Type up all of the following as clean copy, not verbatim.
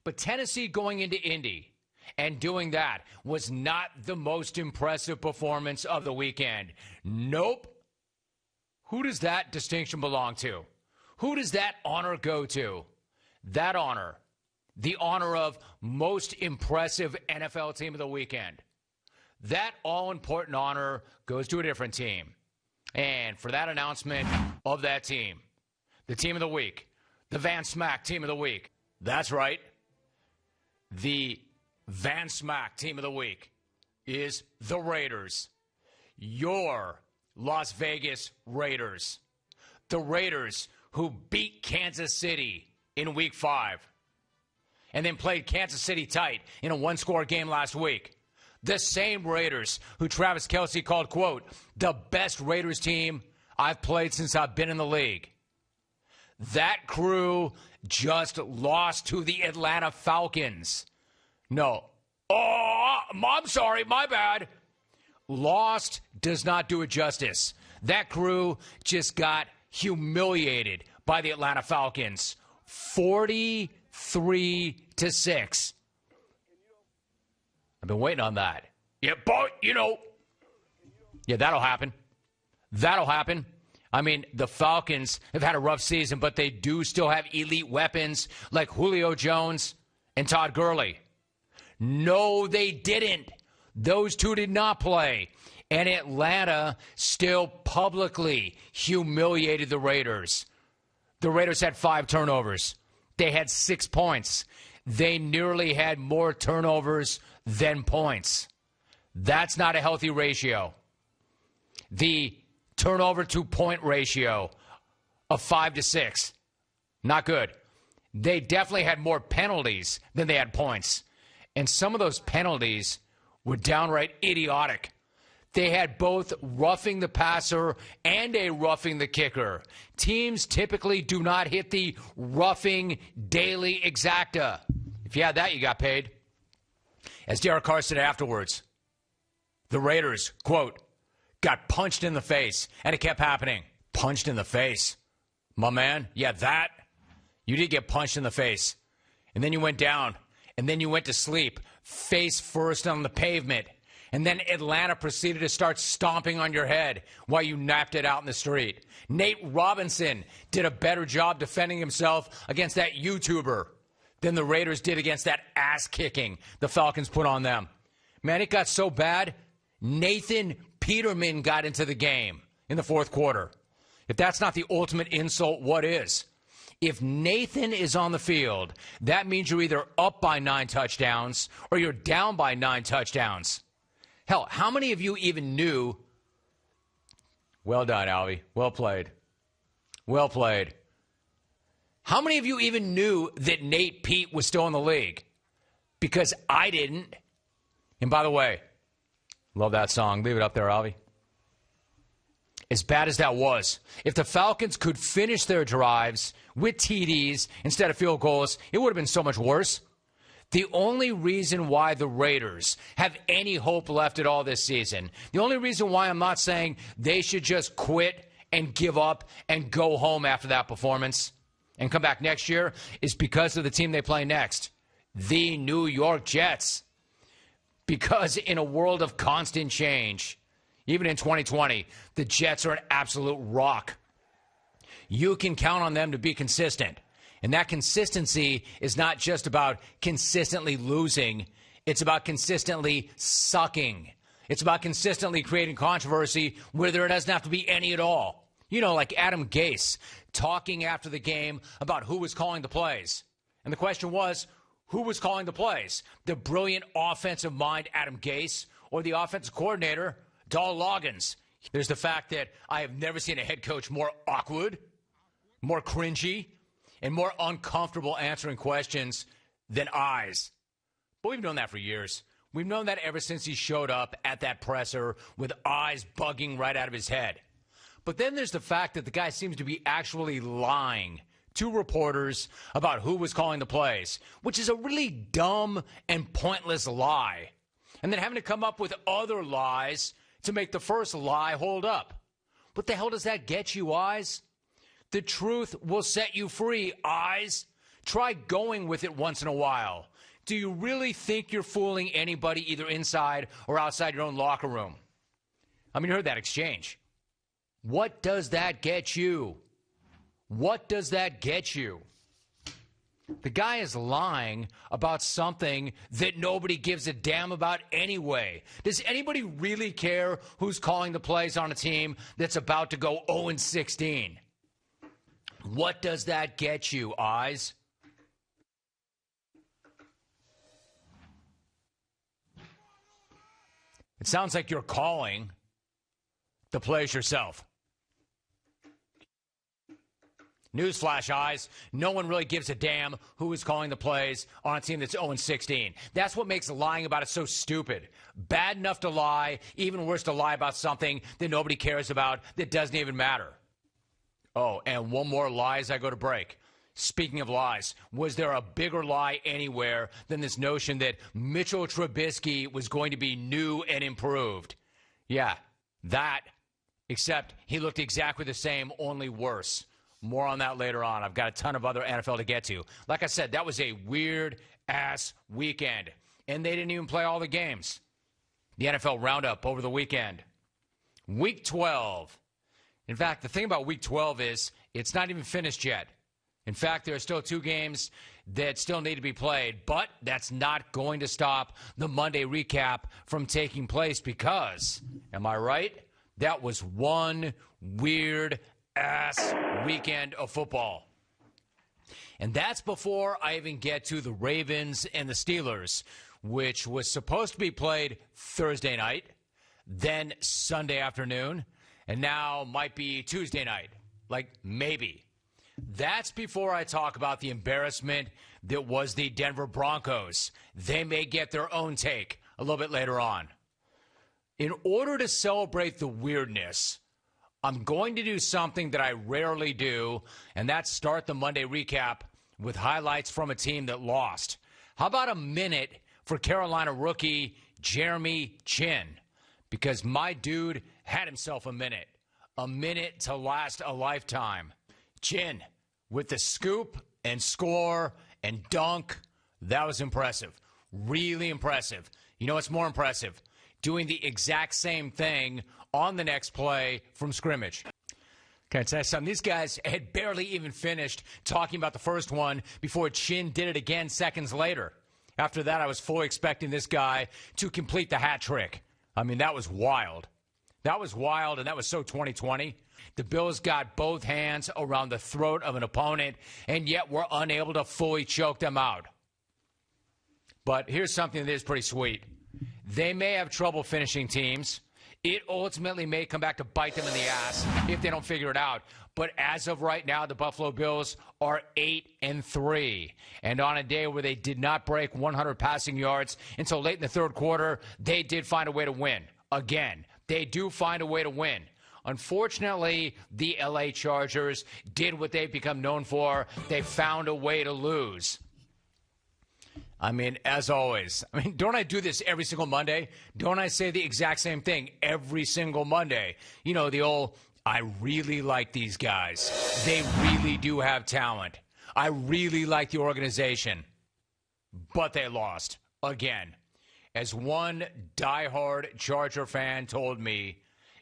But Tennessee going into Indy and doing that was not the most impressive performance of the weekend. Nope. Who does that distinction belong to? Who does that honor go to? That honor, the honor of most impressive NFL team of the weekend. That all-important honor goes to a different team. And for that announcement of that team, the team of the week, the Van Smack team of the week. That's right. The Van Smack team of the week is the Raiders. Your Las Vegas Raiders. The Raiders who beat Kansas City in Week 5 and then played Kansas City tight in a one-score game last week. The same Raiders who Travis Kelce called, quote, the best Raiders team I've played since I've been in the league. That crew just lost to the Atlanta Falcons. No. Oh, I'm sorry, my bad. Lost does not do it justice. That crew just got humiliated by the Atlanta Falcons. 43-6. I've been waiting on that. Yeah, but, yeah, that'll happen. That'll happen. I mean, the Falcons have had a rough season, but they do still have elite weapons like Julio Jones and Todd Gurley. No, they didn't. Those two did not play. And Atlanta still publicly humiliated the Raiders. The Raiders had 5 turnovers. They had 6 points. They nearly had more turnovers than points. That's not a healthy ratio. The turnover to point ratio of 5-6, not good. They definitely had more penalties than they had points. And some of those penalties were downright idiotic. They had both roughing the passer and a roughing the kicker. Teams typically do not hit the roughing daily exacta. If you had that, you got paid. As Derek Carr said afterwards, the Raiders, quote, got punched in the face, and it kept happening. Punched in the face. My man, yeah, that. You did get punched in the face. And then you went down, and then you went to sleep, face first on the pavement. And then Atlanta proceeded to start stomping on your head while you napped it out in the street. Nate Robinson did a better job defending himself against that YouTuber than the Raiders did against that ass-kicking the Falcons put on them. Man, it got so bad, Nathan Peterman got into the game in the fourth quarter. If that's not the ultimate insult, what is? If Nathan is on the field, that means you're either up by 9 touchdowns or you're down by 9 touchdowns. Hell, how many of you even knew? Well done, Alvy. Well played. Well played. How many of you even knew that Nate Pete was still in the league? Because I didn't. And by the way, love that song. Leave it up there, Alvy. As bad as that was, if the Falcons could finish their drives with TDs instead of field goals, it would have been so much worse. The only reason why the Raiders have any hope left at all this season, the only reason why I'm not saying they should just quit and give up and go home after that performance and come back next year is because of the team they play next, the New York Jets. Because in a world of constant change, even in 2020, the Jets are an absolute rock. You can count on them to be consistent. And that consistency is not just about consistently losing. It's about consistently sucking. It's about consistently creating controversy where there doesn't have to be any at all. You know, like Adam Gase talking after the game about who was calling the plays. And the question was, who was calling the plays? The brilliant offensive mind, Adam Gase, or the offensive coordinator, Dal Loggins? There's the fact that I have never seen a head coach more awkward, more cringy, and more uncomfortable answering questions than Eyes. But we've known that for years. We've known that ever since he showed up at that presser with eyes bugging right out of his head. But then there's the fact that the guy seems to be actually lying to reporters about who was calling the plays, which is a really dumb and pointless lie. And then having to come up with other lies to make the first lie hold up. What the hell does that get you, Eyes? The truth will set you free, Eyes. Try going with it once in a while. Do you really think you're fooling anybody either inside or outside your own locker room? I mean, you heard that exchange. What does that get you? What does that get you? The guy is lying about something that nobody gives a damn about anyway. Does anybody really care who's calling the plays on a team that's about to go 0-16? What does that get you, Eyes? It sounds like you're calling the plays yourself. Newsflash, Eyes. No one really gives a damn who is calling the plays on a team that's 0-16. That's what makes lying about it so stupid. Bad enough to lie, even worse to lie about something that nobody cares about that doesn't even matter. Oh, and one more lie as I go to break. Speaking of lies, was there a bigger lie anywhere than this notion that Mitchell Trubisky was going to be new and improved? Yeah, that, except he looked exactly the same, only worse. More on that later on. I've got a ton of other NFL to get to. Like I said, that was a weird-ass weekend, and they didn't even play all the games. The NFL Roundup over the weekend. Week 12. In fact, the thing about Week 12 is it's not even finished yet. In fact, there are still 2 games that still need to be played, but that's not going to stop the Monday recap from taking place because, am I right? That was one weird-ass weekend of football. And that's before I even get to the Ravens and the Steelers, which was supposed to be played Thursday night, then Sunday afternoon, and now might be Tuesday night. Like, maybe. That's before I talk about the embarrassment that was the Denver Broncos. They may get their own take a little bit later on. In order to celebrate the weirdness, I'm going to do something that I rarely do, and that's start the Monday recap with highlights from a team that lost. How about a minute for Carolina rookie Jeremy Chinn? Because my dude had himself a minute to last a lifetime. Chinn with the scoop and score and dunk, that was impressive. Really impressive. You know what's more impressive? Doing the exact same thing on the next play from scrimmage. Can I tell you something? These guys had barely even finished talking about the first one before Chinn did it again seconds later. After that, I was fully expecting this guy to complete the hat trick. I mean, that was wild. That was wild, and that was so 2020. The Bills got both hands around the throat of an opponent, and yet were unable to fully choke them out. But here's something that is pretty sweet. They may have trouble finishing teams. It ultimately may come back to bite them in the ass if they don't figure it out. But as of right now, the Buffalo Bills are 8-3. And on a day where they did not break 100 passing yards until late in the third quarter, they did find a way to win. Again, they do find a way to win. Unfortunately, the LA Chargers did what they've become known for. They found a way to lose. I mean, as always, don't I do this every single Monday? Don't I say the exact same thing every single Monday? You know, the old, I really like these guys. They really do have talent. I really like the organization. But they lost again. As one diehard Charger fan told me,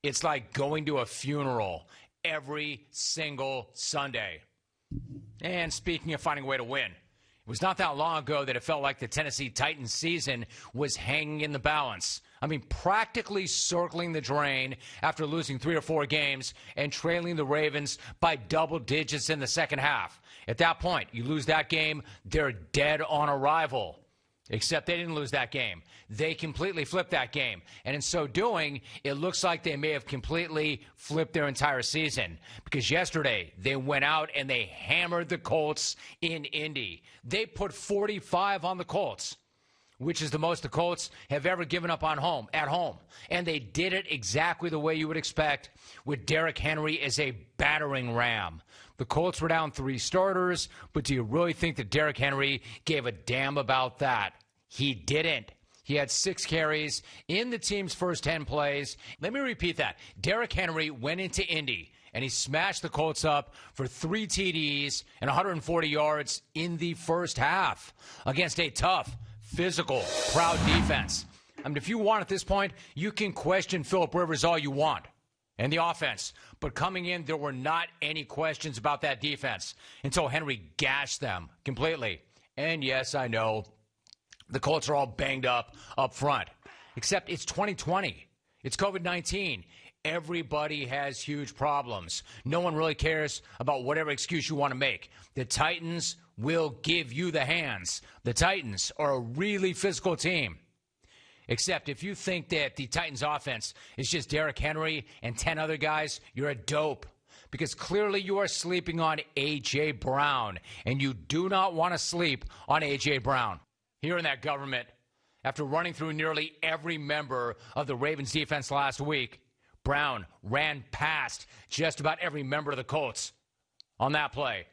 it's like going to a funeral every single Sunday. And speaking of finding a way to win, it was not that long ago that it felt like the Tennessee Titans season was hanging in the balance. I mean, practically circling the drain after losing 3 or 4 games and trailing the Ravens by double digits in the second half. At that point, you lose that game, they're dead on arrival. Except they didn't lose that game. They completely flipped that game. And in so doing, it looks like they may have completely flipped their entire season. Because yesterday, they went out and they hammered the Colts in Indy. They put 45 on the Colts, which is the most the Colts have ever given up at home. And they did it exactly the way you would expect, with Derrick Henry as a battering ram. The Colts were down 3 starters, but do you really think that Derrick Henry gave a damn about that? He didn't. He had 6 carries in the team's first 10 plays. Let me repeat that. Derrick Henry went into Indy and he smashed the Colts up for 3 TDs and 140 yards in the first half against a tough, physical, proud defense. I mean, if you want at this point, you can question Phillip Rivers all you want and the offense. But coming in, there were not any questions about that defense until Henry gashed them completely. And yes, I know the Colts are all banged up front, except it's 2020. It's COVID-19. Everybody has huge problems. No one really cares about whatever excuse you want to make. The Titans will give you the hands. The Titans are a really physical team. Except if you think that the Titans offense is just Derrick Henry and 10 other guys, you're a dope. Because clearly you are sleeping on A.J. Brown, and you do not want to sleep on A.J. Brown. Here in that government, after running through nearly every member of the Ravens defense last week, Brown ran past just about every member of the Colts on that play.